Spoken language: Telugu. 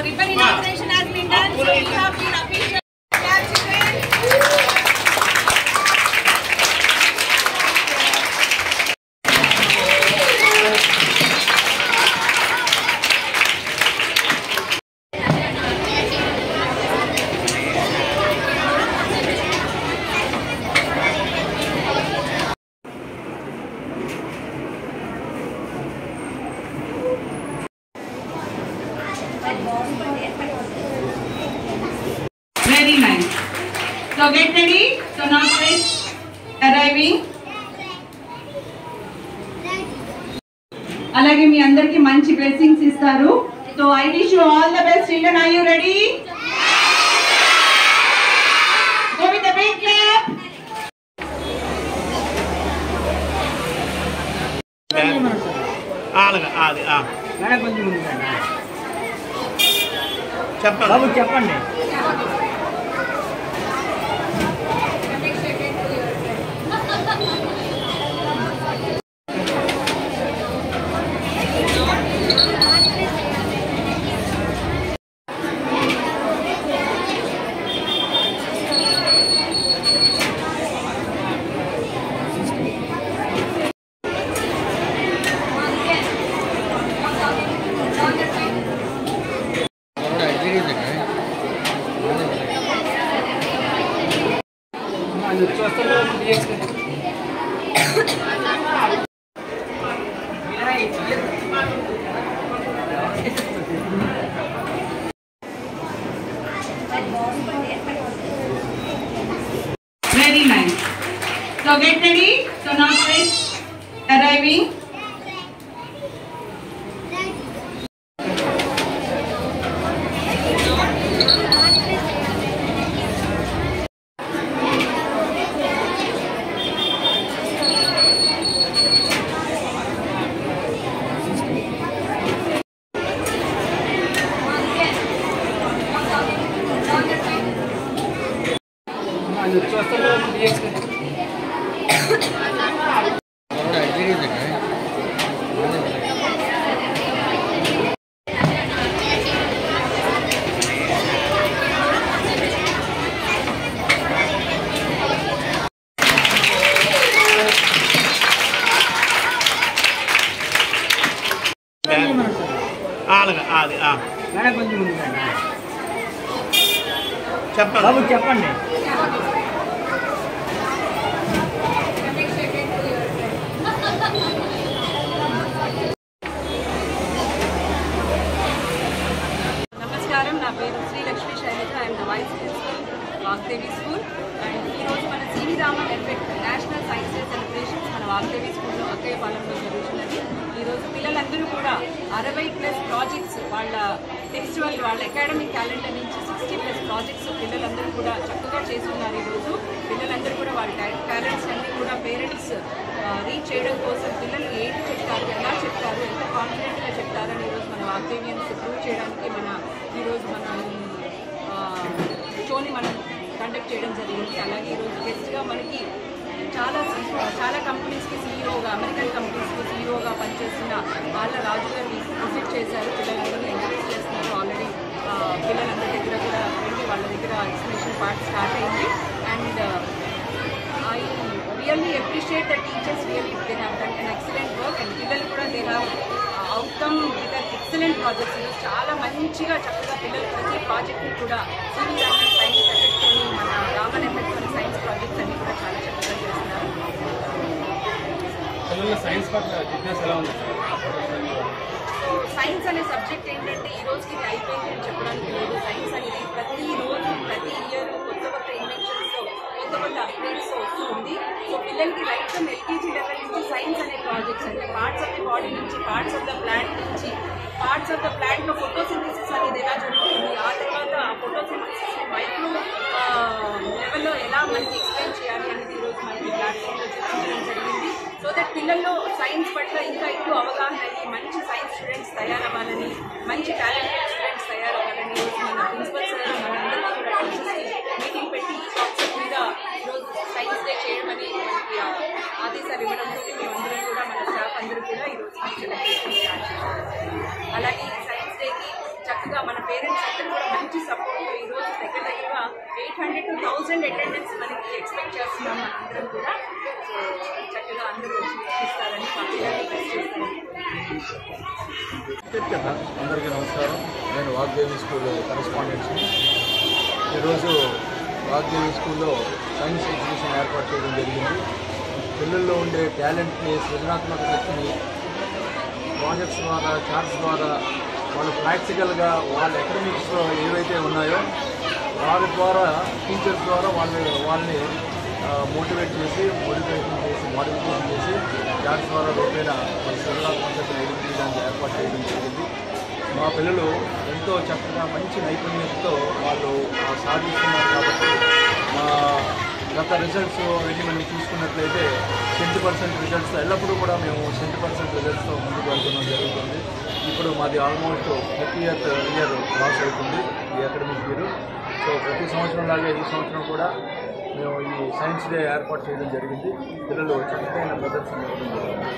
ribbon inauguration has been done. So we have been official. Very nice. So get ready. So now friends arriving. అలాగే మీ అందరికి మంచి బ్లెస్సింగ్స్ ఇస్తారు. So I wish you all the best. Children, are you ready? Go with the big clap. చెప్పండి. Very nice. So get ready. So now friends arriving. చెప్పండి. నమస్కారం, నా పేరు Sri Lakshmi Sailaja. I'm the vice principal Vagdevi school. And ఈరోజు మన C V Raman effect national science day celebrations మన వాగ్దేవి స్కూల్లో అక్కయ్యపాలెంలో జరుగుతున్నది. ఈరోజు పిల్లలందరూ కూడా 60+ ప్రాజెక్ట్స్ వాళ్ళ ఫెస్టివల్ వాళ్ళ అకాడమిక్ క్యాలెండర్ నుంచి 60+ ప్రాజెక్ట్స్ పిల్లలందరూ కూడా చక్కగా చేస్తున్నారు. ఈరోజు పిల్లలందరూ కూడా వాళ్ళ టాలెంట్స్ అన్నీ కూడా పేరెంట్స్ రీచ్ చేయడం కోసం పిల్లలు ఏంటి చెప్తారు, ఎలా చెప్తారు, ఎంత కాన్ఫిడెంట్గా చెప్తారని ఈరోజు మన వాగ్దేవియన్స్ ప్రూవ్ చేయడానికి ఈరోజు మన షోని మనం కండక్ట్ చేయడం జరిగింది. అలాగే ఈరోజు గెస్ట్గా మనకి చాలా కంపెనీస్కి సీఈఓగా, అమెరికన్ కంపెనీస్కి సీఈఓగా పనిచేస్తున్న వాళ్ళ రాజు గారు విజిట్ చేశారు. పిల్లలందరూ ఎంకరేజ్ చేస్తున్నారు. ఆల్రెడీ పిల్లలందరి దగ్గర కూడా వెళ్ళి వాళ్ళ దగ్గర ఎక్స్ప్లెనేషన్ పార్ట్ స్టార్ట్ అయింది. And I really appreciate the teachers. Really they have done an excellent work. And పిల్లలు కూడా they have outcome with an excellent projects. ఈరోజు చాలా మంచిగా చక్కగా పిల్లలు ప్రతి ప్రాజెక్ట్ని కూడా సివి రామన్ సైన్స్ ఎఫెక్ట్తోని మన రామన్ ఎఫెక్ట్తోని సైన్స్ ప్రాజెక్ట్స్ అన్ని కూడా చాలా చక్కగా చేస్తున్నారు. సైన్స్ పట్ల జిజ్ఞాస ఎలా ఉంది? సైన్స్ అనే సబ్జెక్ట్ ఏంటంటే ఈ రోజుకి ఇది అయిపోయింది అని చెప్పడానికి లేదు. సైన్స్ అనేది ప్రతిరోజు ప్రతి ఇయర్ కొత్త కొత్త ఇన్వెన్షన్స్తో కొత్త కొత్త అప్డేట్స్ వస్తూ ఉంది. సో పిల్లలకి రైట్ ఫ్రమ్ ఎల్కేజీ లెవెల్ నుంచి సైన్స్ అనే ప్రాజెక్ట్స్ అంటే పార్ట్స్ ఆఫ్ ది బాడీ నుంచి, పార్ట్స్ ఆఫ్ ద ప్లాంట్ నుంచి, పార్ట్స్ ఆఫ్ ద ప్లాంట్లో ఫోటోసింథసిస్ అనేది ఎలా జరుగుతుంది, ఆ తర్వాత ఆ ఫోటోసింథసిస్ మైక్రో లెవెల్లో ఎలా మనకి ఎక్స్ప్లెయిన్ చేయాలి అనేది ఈరోజు మనకి ప్లాట్ఫామ్లో చూపించడం జరిగింది. సో దట్ పిల్లల్లో సైన్స్ పట్ల ఇంకా ఎక్కువ అవగాహన అయ్యి మంచి సైన్స్ స్టూడెంట్స్ తయారవ్వాలని, మంచి టాలెంటెడ్ స్టూడెంట్స్ తయారవ్వాలని ఈరోజు మన ప్రిన్సిపల్ సార్ మనందరికీ కూడా టీచర్స్కి మీటింగ్ పెట్టి ఈ కాన్సెప్ట్ మీద ఈరోజు సైన్స్ డే చేయమని మనకి ఆదేశాలు ఇవ్వడంతో మేమందరం కూడా మన స్టాఫ్ అందరూ కూడా ఈరోజు సెలబ్రేషన్ స్టార్ట్ చేశారు. అలాగే ఈ సైన్స్ డేకి చక్కగా మన పేరెంట్స్ అందరూ కూడా మంచి సపోర్ట్. ఈరోజు దగ్గర దగ్గరగా 800 to 1000 అటెండెన్స్ మనకి ఎక్స్పెక్ట్ చేస్తున్నాం మనందరం కూడా. సో చక్కగా అందరూ వచ్చి ఇస్తారని మా పిల్లల్ని బెస్ట్ చేస్తారని. అందరికీ నమస్కారం. నేను వాగ్దేవి స్కూల్ కరెస్పాండెంట్స్ని. ఈరోజు వాగ్దేవి స్కూల్లో సైన్స్ ఎగ్జిబిషన్ ఏర్పాటు చేయడం జరిగింది. పిల్లల్లో ఉండే టాలెంట్ని, సృజనాత్మక శక్తిని ప్రాజెక్ట్స్ ద్వారా, చార్ట్స్ ద్వారా వాళ్ళు ప్రాక్టికల్గా వాళ్ళ అకాడమిక్స్లో ఏవైతే ఉన్నాయో వారి ద్వారా, టీచర్స్ ద్వారా వాళ్ళని మోటివేట్ చేసి, మోడిఫికేషన్ చేసి చార్ట్స్ ద్వారా రూపేణ వాళ్ళ సృజనాత్మకతను ఎదుర్కొనడానికి ఏర్పాటు చేయడం జరిగింది. మా పిల్లలు ఎంతో చక్కగా మంచి నైపుణ్యతతో వాళ్ళు సాధిస్తున్నారు. కాబట్టి మా గత రిజల్ట్స్ అవన్నీ మనం చూసుకున్నట్లయితే 70% రిజల్ట్స్ ఎల్లప్పుడూ కూడా మేము 70% రిజల్ట్స్తో ముందుకు వెళ్తున్నాం జరుగుతుంది. ఇప్పుడు మాది ఆల్మోస్ట్ 30th ఇయర్ క్రాస్ అవుతుంది ఈ అకాడమిక్ ఇయర్. సో ప్రతి సంవత్సరం లాగే ఈ సంవత్సరం కూడా మేము ఈ సైన్స్ డే ఏర్పాటు చేయడం జరిగింది. పిల్లలు చక్కగా ప్రదర్శన ఇవ్వడం జరిగింది.